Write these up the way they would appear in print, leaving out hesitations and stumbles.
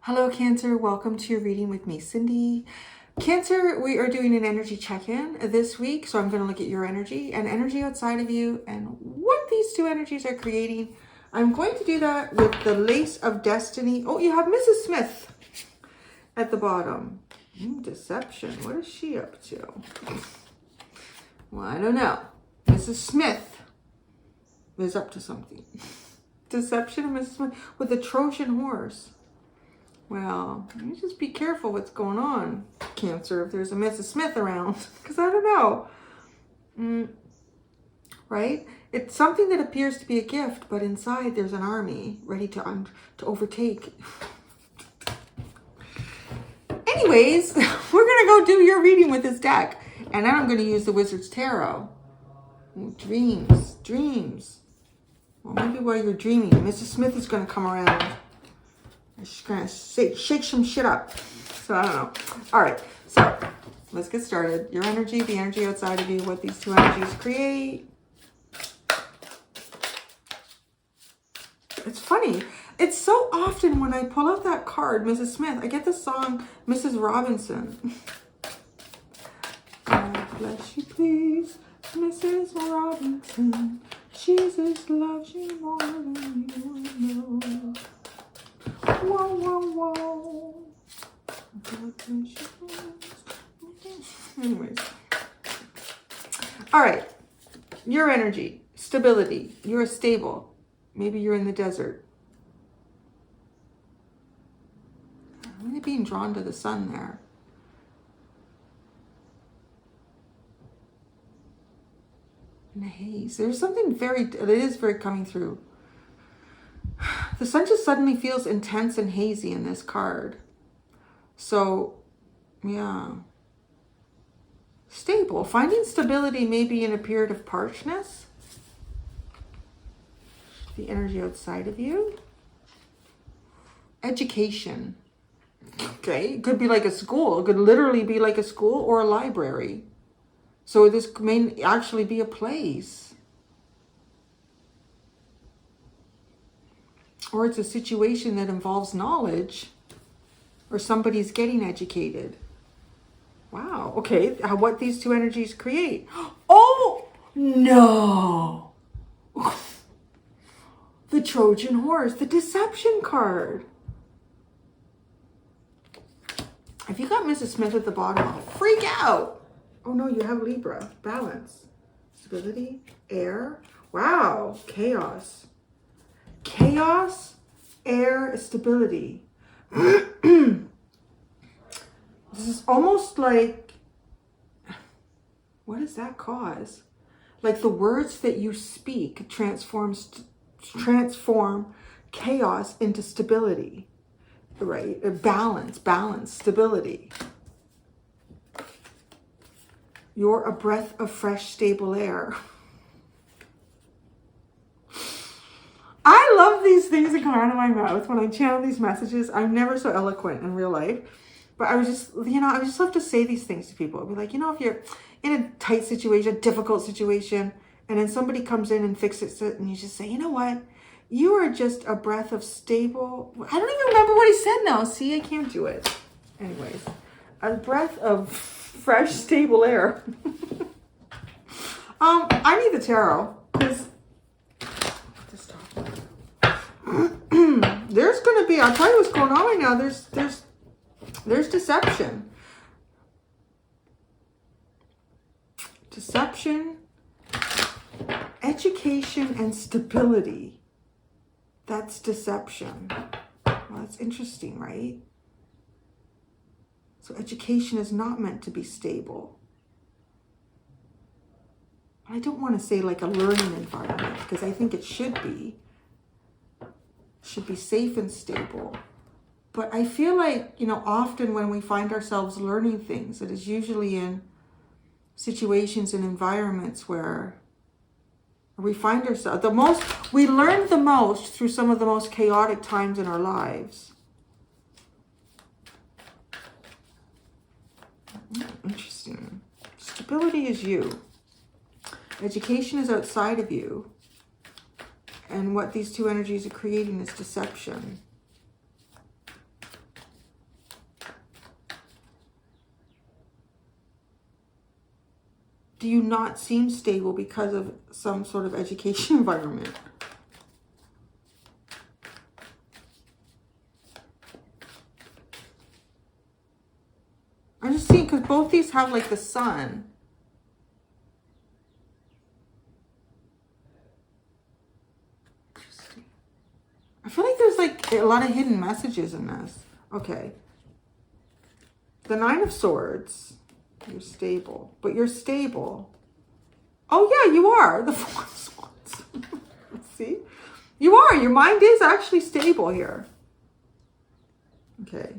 Hello, Cancer. Welcome to your reading with me, Cindy. Cancer, we are doing an energy check-in this week, so I'm going to look at your energy and energy outside of you and what these two energies are creating. I'm going to do that with the Lace of Destiny. Oh, you have Mrs. Smith at the bottom. Deception. What is she up to? Well, I don't know. Mrs. Smith is up to something. Deception of Mrs. Smith with the Trojan horse. Well, you just be careful what's going on, Cancer, if there's a Mrs. Smith around, because I don't know. Right? It's something that appears to be a gift, but inside there's an army ready to overtake. Anyways, we're going to go do your reading with this deck. And then I'm going to use the Wizard's Tarot. Ooh, dreams. Well, maybe while you're dreaming, Mrs. Smith is going to come around. She's going to shake some shit up. So, I don't know. All right. So, let's get started. Your energy, the energy outside of you, what these two energies create. It's funny. It's so often when I pull out that card, Mrs. Smith, I get the song, Mrs. Robinson. God bless you, please, Mrs. Robinson. Jesus loves you more than you know. Whoa, whoa, whoa. Anyways. All right. Your energy, stability. You're stable. Maybe you're in the desert. I'm really being drawn to the sun there. And the haze. There's something it is very coming through. The sun just suddenly feels intense and hazy in this card. So, yeah. Stable. Finding stability maybe in a period of parchness. The energy outside of you. Education. Okay. It could be like a school. It could literally be like a school or a library. So this may actually be a place. Or it's a situation that involves knowledge. Or somebody's getting educated. Wow. Okay. What these two energies create. Oh, no. The Trojan horse. The deception card. If you got Mrs. Smith at the bottom, I'll freak out. Oh, no. You have Libra. Balance. Stability. Air. Wow. Chaos. Chaos, air, stability. This is almost like, what does that cause? Like the words that you speak transform chaos into stability, right? Balance, stability. You're a breath of fresh, stable air. I love these things that come out of my mouth when I channel these messages. I'm never so eloquent in real life. But I was just, I just love to say these things to people. I'll be like, if you're in a tight situation, a difficult situation, and then somebody comes in and fixes it, and you just say, you know what? You are just a breath of stable. I don't even remember what he said now. See, I can't do it. Anyways, a breath of fresh, stable air. I need the tarot because there's going to be, I'll tell you what's going on right now. There's deception. Deception, education, and stability. That's deception. Well, that's interesting, right? So education is not meant to be stable. I don't want to say like a learning environment because I think it should be. Should be safe and stable. But I feel like, often when we find ourselves learning things, it is usually in situations and environments where we find ourselves, we learn the most through some of the most chaotic times in our lives. Interesting. Stability is you. Education is outside of you. And what these two energies are creating is deception. Do you not seem stable because of some sort of education environment? I'm just seeing, because both these have like the sun. I feel like there's like a lot of hidden messages in this. Okay. The Nine of Swords. You're stable. But you're stable. Oh yeah, you are. The Four of Swords. See? You are. Your mind is actually stable here. Okay.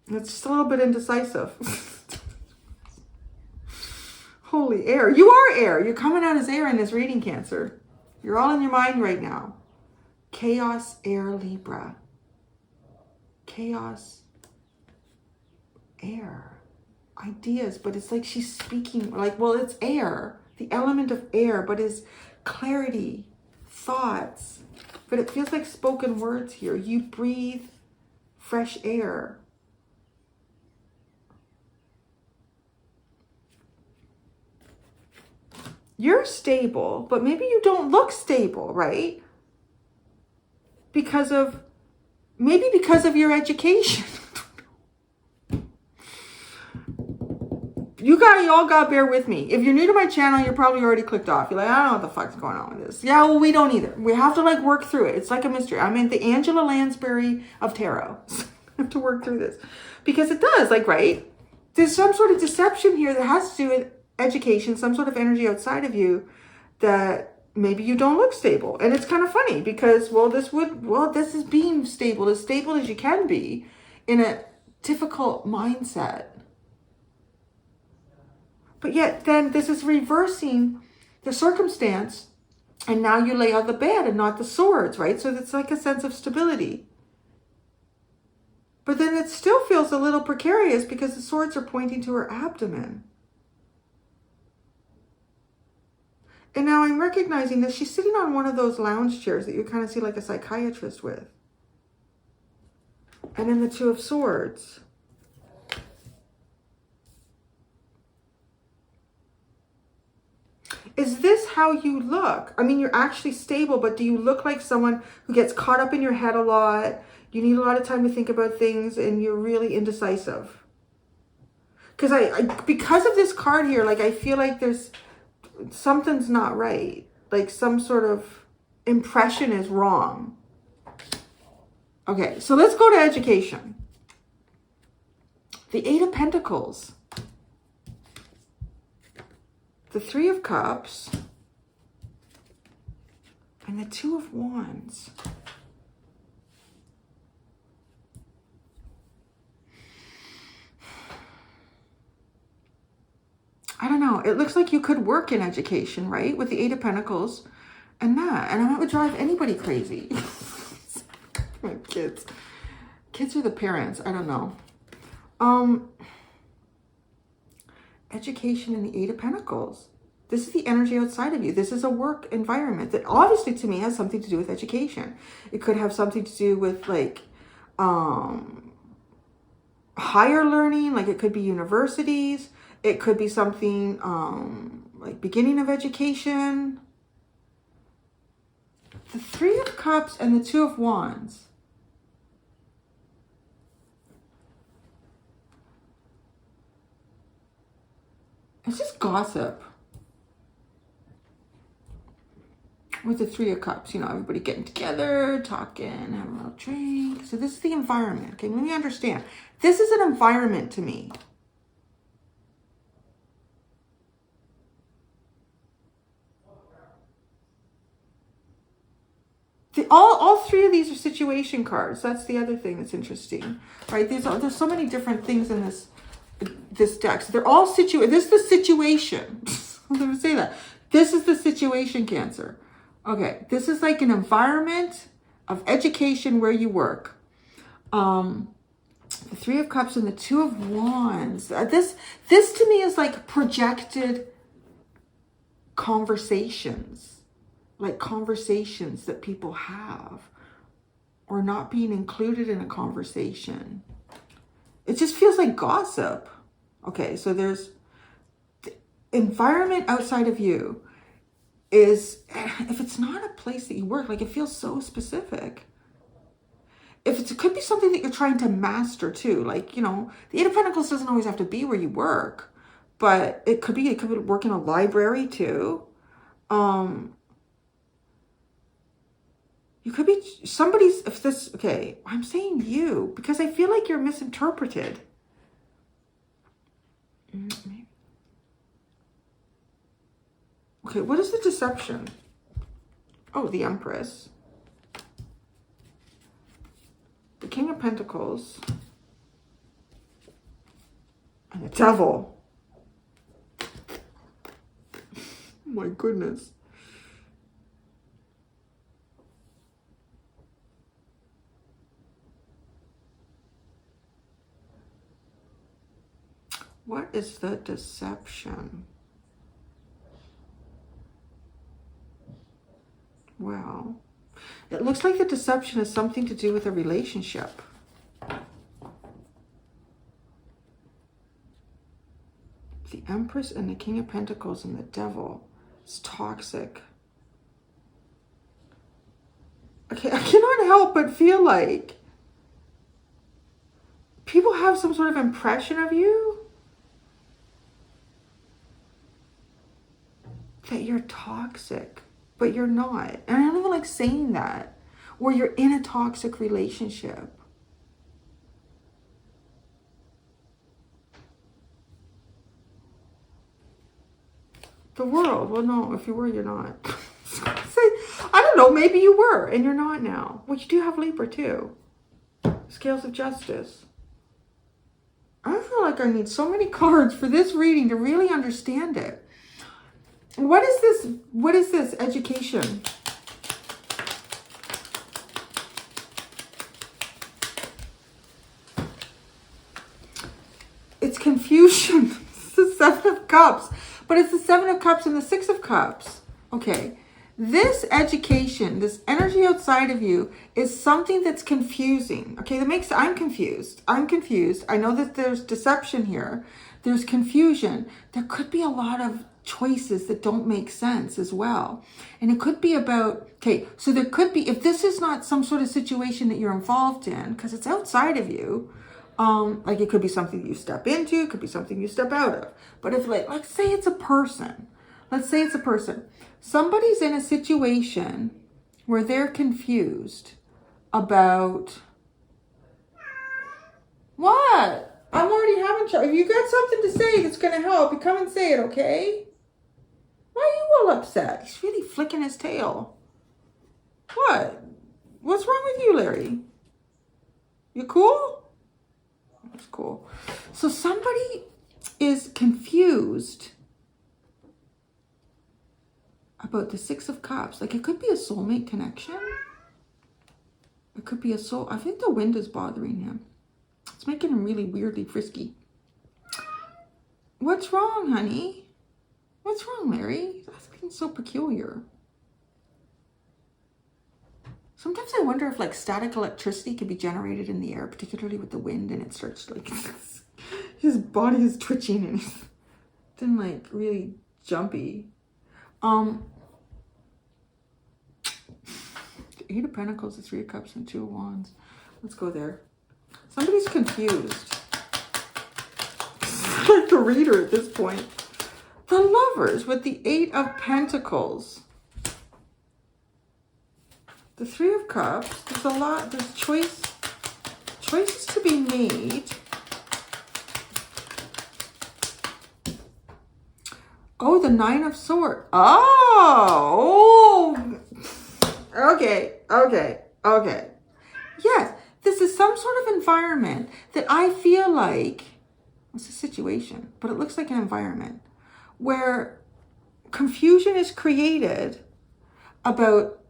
It's just a little bit indecisive. Holy air. You are air. You're coming out as air in this reading, Cancer. You're all in your mind right now. Chaos, air, Libra. Chaos, air. Ideas, but it's like she's speaking like, well, it's air. The element of air, but is clarity, thoughts. But it feels like spoken words here. You breathe fresh air. You're stable, but maybe you don't look stable, right? Maybe because of your education. Y'all got to bear with me. If you're new to my channel, you're probably already clicked off. You're like, I don't know what the fuck's going on with this. Yeah, well, we don't either. We have to like work through it. It's like a mystery. I mean, the Angela Lansbury of tarot. I have to work through this because it does, like, right? There's some sort of deception here that has to do with education, some sort of energy outside of you that maybe you don't look stable. And it's kind of funny because, this is being stable as you can be in a difficult mindset. But yet then this is reversing the circumstance, and now you lay on the bed and not the swords, right? So it's like a sense of stability. But then it still feels a little precarious because the swords are pointing to her abdomen. And now I'm recognizing that she's sitting on one of those lounge chairs that you kind of see like a psychiatrist with. And then the Two of Swords. Is this how you look? I mean, you're actually stable, but do you look like someone who gets caught up in your head a lot? You need a lot of time to think about things and you're really indecisive. Because because of this card here, like I feel like there's something's not right. Like some sort of impression is wrong. Okay, so let's go to education. The Eight of Pentacles. The Three of Cups. And the Two of Wands. I don't know. It looks like you could work in education, right? With the Eight of Pentacles and that. And that would drive anybody crazy. My kids. Kids are the parents. I don't know. Education and the Eight of Pentacles. This is the energy outside of you. This is a work environment that obviously to me has something to do with education. It could have something to do with like higher learning. Like it could be universities. It could be something like beginning of education. The Three of Cups and the Two of Wands. It's just gossip. With the Three of Cups, you know, everybody getting together, talking, having a little drink. So this is the environment. Okay, let me understand. This is an environment to me. All three of these are situation cards. That's the other thing that's interesting, right? There's so many different things in this deck. So they're all this is the situation. I'm going to say that. This is the situation, Cancer. Okay, this is like an environment of education where you work. The Three of Cups and the Two of Wands. This to me is like projected conversations, that people have, or not being included in a conversation. It just feels like gossip. Okay, so there's the environment outside of you is, if it's not a place that you work, like it feels so specific. It could be something that you're trying to master too. Like, you know, the Eight of Pentacles doesn't always have to be where you work, but it could be work in a library too. You could be somebody's, if this, okay, I'm saying you, because I feel like you're misinterpreted. Okay, what is the deception? Oh, the Empress. The King of Pentacles. And the Devil. Oh my goodness. What is the deception? Well, it looks like the deception is something to do with a relationship. The Empress and the King of Pentacles and the Devil. It's toxic. Okay, I cannot help but feel like people have some sort of impression of you that you're toxic, but you're not. And I don't even like saying that. Or you're in a toxic relationship. The World. Well, no, if you were, you're not. I don't know, maybe you were and you're not now. Well, you do have Libra too. Scales of Justice. I feel like I need so many cards for this reading to really understand it. What is this? What is this? Education. It's confusion. It's the Seven of Cups. But it's the Seven of Cups and the Six of Cups. Okay. This education, this energy outside of you is something that's confusing. Okay, I'm confused. I'm confused. I know that there's deception here. There's confusion. There could be a lot of choices that don't make sense as well. And it could be about, okay, so there could be, if this is not some sort of situation that you're involved in, because it's outside of you, like it could be something you step into, it could be something you step out of. But if like say it's a person. Let's say it's a person. Somebody's in a situation where they're confused about what? I'm already having trouble. If you got something to say that's going to help, you come and say it, okay? Why are you all upset? He's really flicking his tail. What? What's wrong with you, Larry? You cool? That's cool. So somebody is confused about the Six of Cups. Like it could be a soulmate connection. It could be a soul. I think the wind is bothering him. It's making him really weirdly frisky. What's wrong, honey? What's wrong, Larry? That's being so peculiar. Sometimes I wonder if like static electricity could be generated in the air, particularly with the wind, and it starts like his body is twitching and he's then like really jumpy. The Eight of Pentacles, the Three of Cups, and Two of Wands. Let's go there. Somebody's confused. It's like the reader at this point. The Lovers with the Eight of Pentacles. The Three of Cups. There's a lot. There's choices to be made. Oh, the Nine of Swords. Oh. Okay. Yes, this is some sort of environment that I feel like, it's a situation, but it looks like an environment where confusion is created about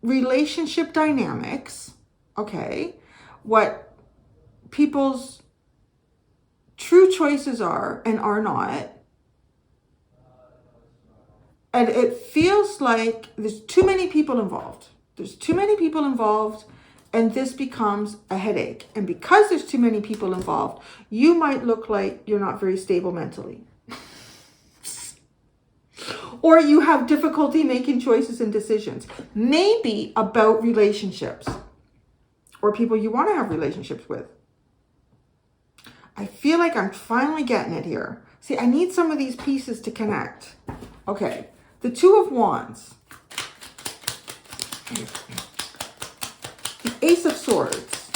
relationship dynamics, okay, what people's true choices are and are not, And it feels like there's too many people involved. There's too many people involved, and this becomes a headache. And because there's too many people involved, you might look like you're not very stable mentally. Or you have difficulty making choices and decisions. Maybe about relationships or people you want to have relationships with. I feel like I'm finally getting it here. See, I need some of these pieces to connect. Okay, the Two of Wands. The Ace of Swords.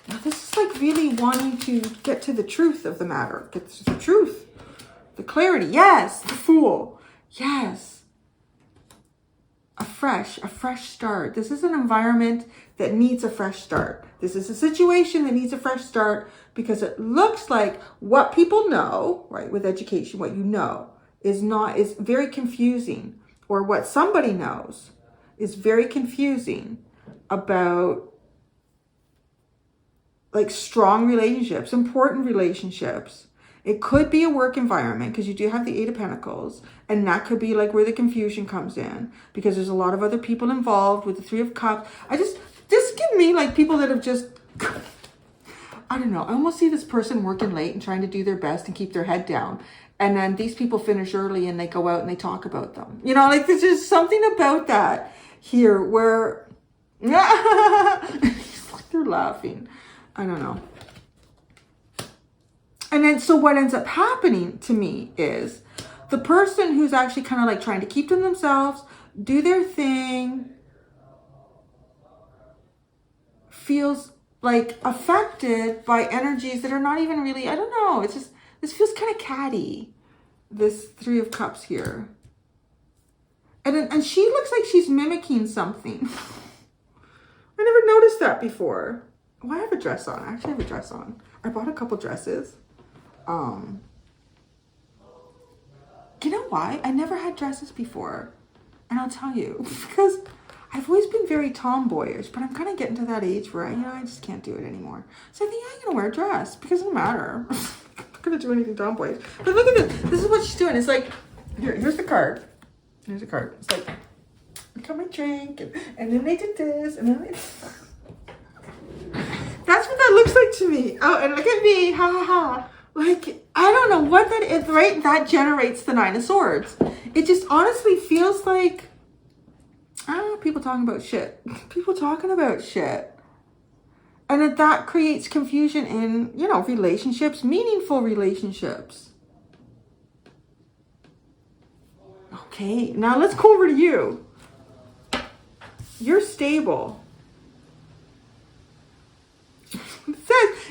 Now this is like really wanting to get to the truth of the matter. Get to the truth. The clarity. Yes, the Fool. Yes. A fresh start. This is an environment that needs a fresh start. This is a situation that needs a fresh start because it looks like what people know, right, with education, what you know is very confusing, or what somebody knows is very confusing about like strong relationships, important relationships. It could be a work environment because you do have the Eight of Pentacles, and that could be like where the confusion comes in because there's a lot of other people involved with the Three of Cups. Just give me like people that have just, I don't know. I almost see this person working late and trying to do their best and keep their head down. And then these people finish early and they go out and they talk about them. You know, like there's just something about that here where they're laughing. I don't know. And then, so what ends up happening to me is the person who's actually kind of like trying to keep to themselves, do their thing, feels like affected by energies that are not even really, I don't know. It's just, this feels kind of catty, this Three of Cups here. And she looks like she's mimicking something. I never noticed that before. Oh, I have a dress on. I actually have a dress on. I bought a couple dresses. You know why? I never had dresses before. And I'll tell you, because I've always been very tomboyish, but I'm kind of getting to that age where I just can't do it anymore. So I think I'm going to wear a dress because it doesn't matter. I'm not going to do anything tomboyish. But look at this. This is what she's doing. It's like, here's the card. Here's the card. It's like, I got my drink, and then they did this, and then they... That's what that looks like to me. Oh, and look at me. Ha ha ha. Like, I don't know what that is, right? That generates the Nine of Swords. It just honestly feels like, I don't know, people talking about shit. People talking about shit. And that creates confusion in, you know, relationships, meaningful relationships. Okay, now let's go over to you. You're stable.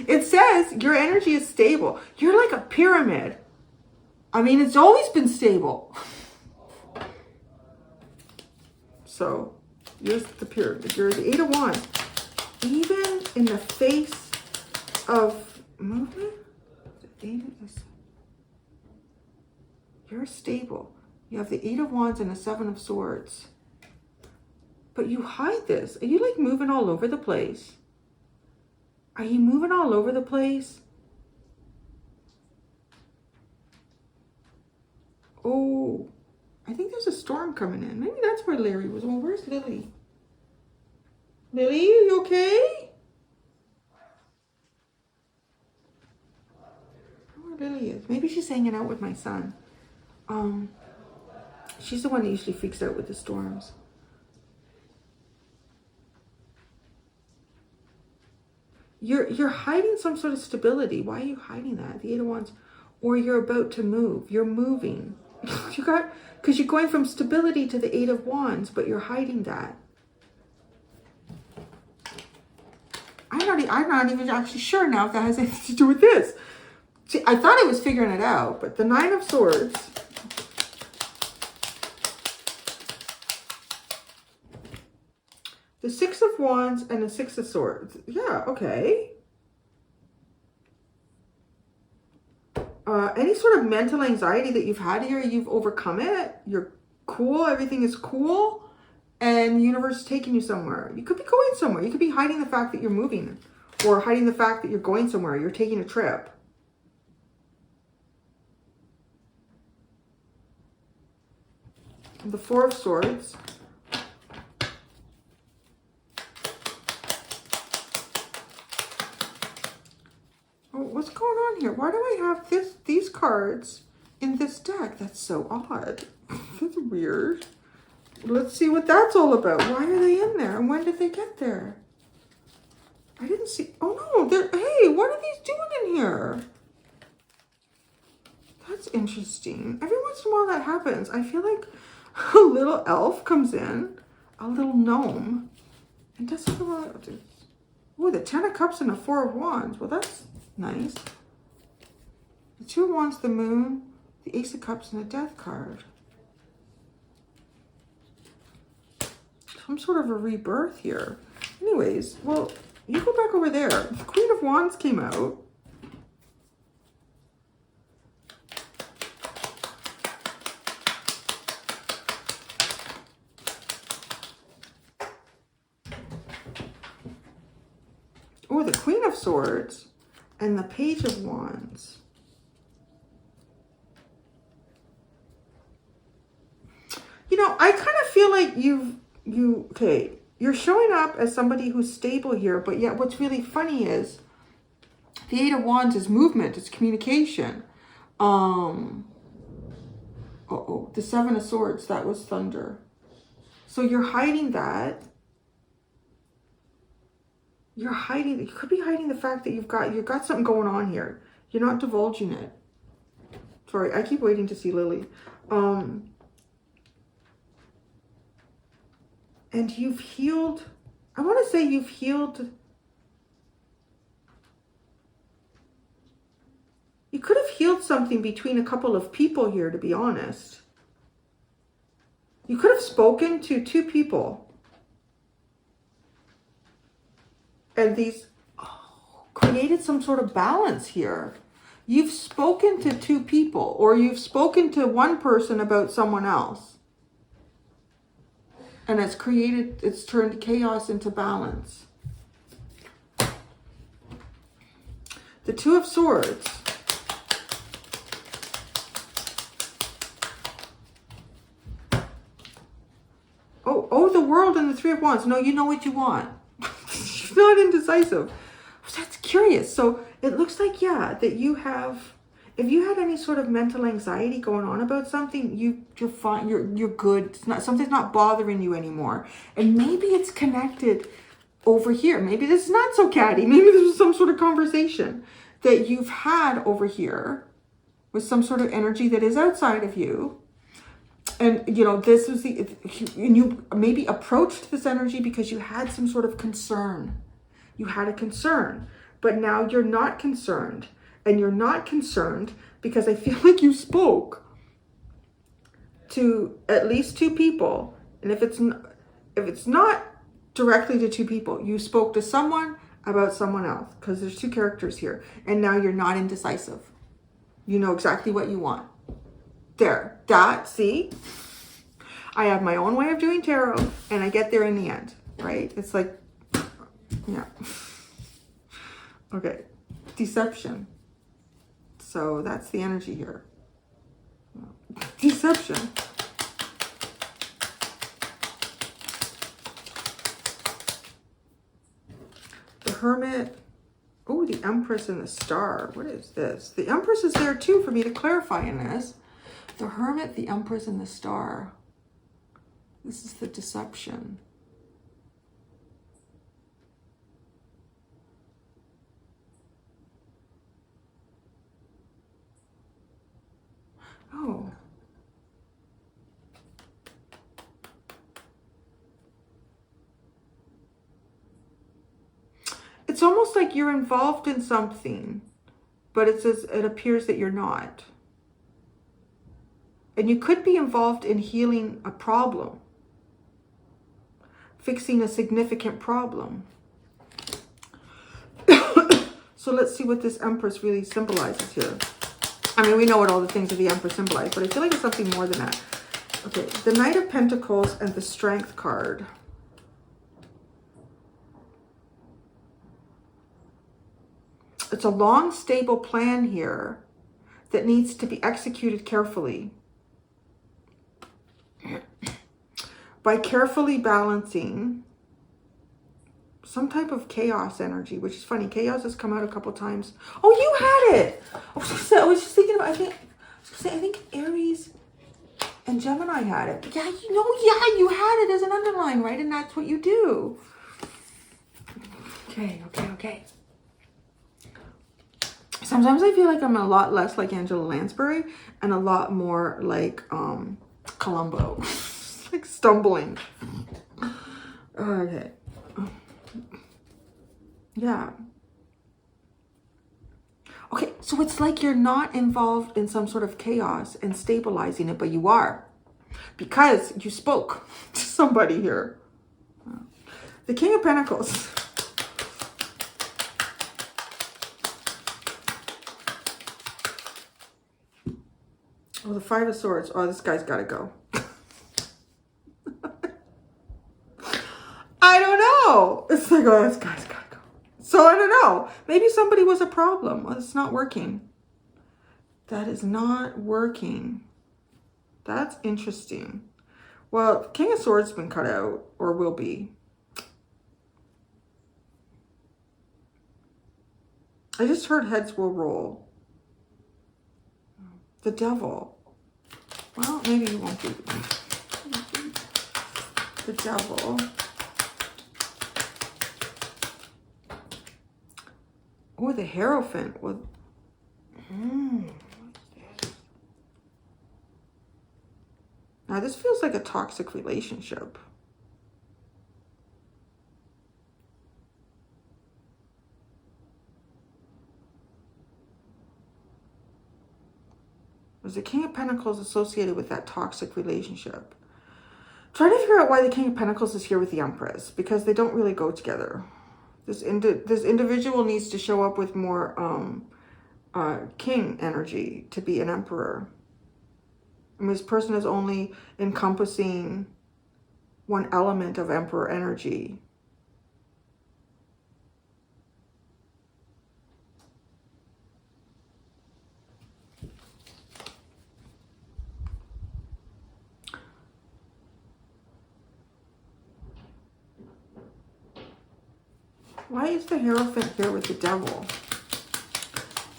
It says your energy is stable. You're like a pyramid. I mean, it's always been stable. So, you're the pyramid. You're the Eight of Wands. Even in the face of movement, you're stable. You have the Eight of Wands and the Seven of Swords. But you hide this. Are you like moving all over the place? Are you moving all over the place? Oh, I think there's a storm coming in. Maybe that's where Larry was. Well, where's Lily? Lily, are you okay? I don't know where Lily is. Maybe she's hanging out with my son. She's the one that usually freaks out with the storms. You're hiding some sort of stability. Why are you hiding that? The Eight of Wands. Or you're about to move. You're moving. Because you're going from stability to the Eight of Wands, but you're hiding that. I'm not even actually sure now if that has anything to do with this. See, I thought I was figuring it out, but the Nine of Swords. The Six of Wands and the Six of Swords. Yeah, okay. Any sort of mental anxiety that you've had here, you've overcome it. You're cool. Everything is cool. And the universe is taking you somewhere. You could be going somewhere. You could be hiding the fact that you're moving. Or hiding the fact that you're going somewhere. You're taking a trip. The Four of Swords. Oh, what's going on here? Why do I have these cards in this deck? That's so odd. That's weird. Let's see what that's all about. Why are they in there? And when did they get there? I didn't see. Oh no, hey, what are these doing in here? That's interesting. Every once in a while that happens. I feel like a little elf comes in, a little gnome, and does something like this. Oh, the Ten of Cups and the Four of Wands. Well, that's nice. The Two of Wands, the Moon, the Ace of Cups, and the Death card. Some sort of a rebirth here. Anyways, well, you go back over there. The Queen of Wands came out. Oh, the Queen of Swords and the Page of Wands. You know, I kind of feel like you're showing up as somebody who's stable here, but yet what's really funny is the Eight of Wands is movement, it's communication. The Seven of Swords, that was thunder. So you're hiding that. You could be hiding the fact that you've got something going on here. You're not divulging it. Sorry, I keep waiting to see Lily. And you've healed, I want to say you've healed. You could have healed something between a couple of people here, to be honest. You could have spoken to two people. And these created some sort of balance here. You've spoken to two people, or you've spoken to one person about someone else. And it's turned chaos into balance. The Two of Swords. Oh, the World and the Three of Wands. No, you know what you want. She's not indecisive. That's curious. So it looks like, yeah, that you have, if you had any sort of mental anxiety going on about something, you're fine. You're good. It's not, something's not bothering you anymore. And maybe it's connected over here. Maybe this is not so catty. Maybe this was some sort of conversation that you've had over here with some sort of energy that is outside of you. And, you know, this was and you maybe approached this energy because you had some sort of concern. You had a concern, but now you're not concerned. And you're not concerned because I feel like you spoke to at least two people. And if it's not directly to two people, you spoke to someone about someone else, because there's two characters here. And now you're not indecisive. You know exactly what you want. There, see? I have my own way of doing tarot and I get there in the end, right? It's like, yeah. Okay, deception. So that's the energy here. Deception. The Hermit. Oh, the Empress and the Star. What is this? The Empress is there too for me to clarify in this. The Hermit, the Empress, and the Star. This is the deception. Oh. It's almost like you're involved in something, but it appears that you're not. And you could be involved in healing a problem, fixing a significant problem. So let's see what this Empress really symbolizes here. I mean, we know what all the things of the Empress symbolize, but I feel like it's something more than that. Okay, the Knight of Pentacles and the Strength card. It's a long, stable plan here that needs to be executed carefully. by carefully balancing some type of chaos energy, which is funny. Chaos has come out a couple times. Oh, you had it. I was just thinking about, I think Aries and Gemini had it. Yeah, you had it as an underline, right? And that's what you do. Okay. Sometimes I feel like I'm a lot less like Angela Lansbury and a lot more like Columbo. Like stumbling. Okay. Yeah. Okay, so it's like you're not involved in some sort of chaos and stabilizing it, but you are. Because you spoke to somebody here. The King of Pentacles. Oh, the Five of Swords. Oh, this guy's got to go. I don't know. It's like, oh, this guy's got to go. So I don't know. Maybe somebody was a problem. Well, it's not working. That is not working. That's interesting. Well, King of Swords has been cut out, or will be. I just heard heads will roll. The Devil. Well, maybe you won't be. The Devil. Oh, the Hierophant. With, Now, this feels like a toxic relationship. There's the King of Pentacles associated with that toxic relationship. Try to figure out why the King of Pentacles is here with the Empress, because they don't really go together. This individual needs to show up with more king energy to be an emperor. I mean, this person is only encompassing one element of emperor energy. Why is the Hierophant here with the Devil?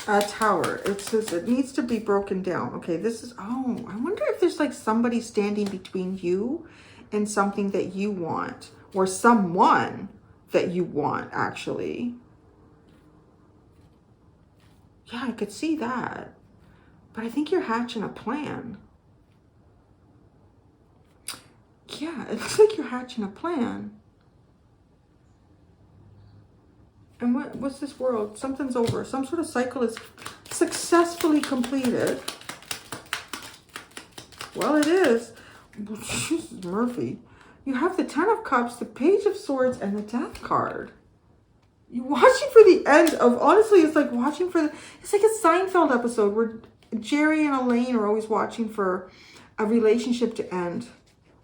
Tower. It says it needs to be broken down. Okay, this is... Oh, I wonder if there's like somebody standing between you and something that you want. Or someone that you want, actually. Yeah, I could see that. But I think you're hatching a plan. Yeah, it looks like you're hatching a plan. And what's this world? Something's over. Some sort of cycle is successfully completed. Well, it is. Jesus, Murphy. You have the Ten of Cups, the Page of Swords, and the Death card. You're watching for the end of... Honestly, it's like watching for the... It's like a Seinfeld episode where Jerry and Elaine are always watching for a relationship to end.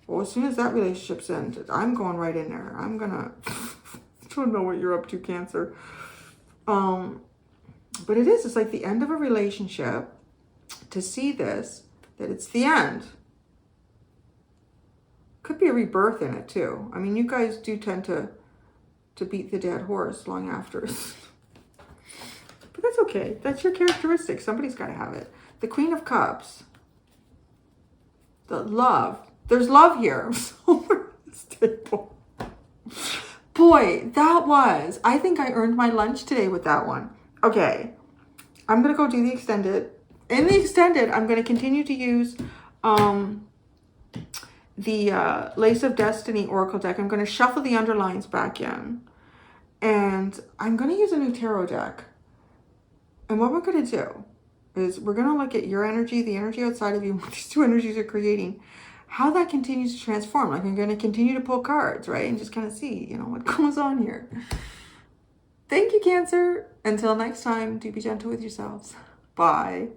Well, as soon as that relationship's ended, I'm going right in there. I'm gonna... I don't know what you're up to, Cancer. But it is. It's like the end of a relationship. To see this, that it's the end. Could be a rebirth in it, too. I mean, you guys do tend to beat the dead horse long after. But that's okay. That's your characteristic. Somebody's got to have it. The Queen of Cups. The love. There's love here. Somewhere on this table. Boy, that was... I think I earned my lunch today with that one. Okay. I'm going to go do the extended. In the extended, I'm going to continue to use the Lace of Destiny Oracle deck. I'm going to shuffle the underlines back in. And I'm going to use a new tarot deck. And what we're going to do is we're going to look at your energy, the energy outside of you, what these two energies are creating, how that continues to transform. Like, I'm going to continue to pull cards, right? And just kind of see, you know, what goes on here. Thank you, Cancer. Until next time, do be gentle with yourselves. Bye.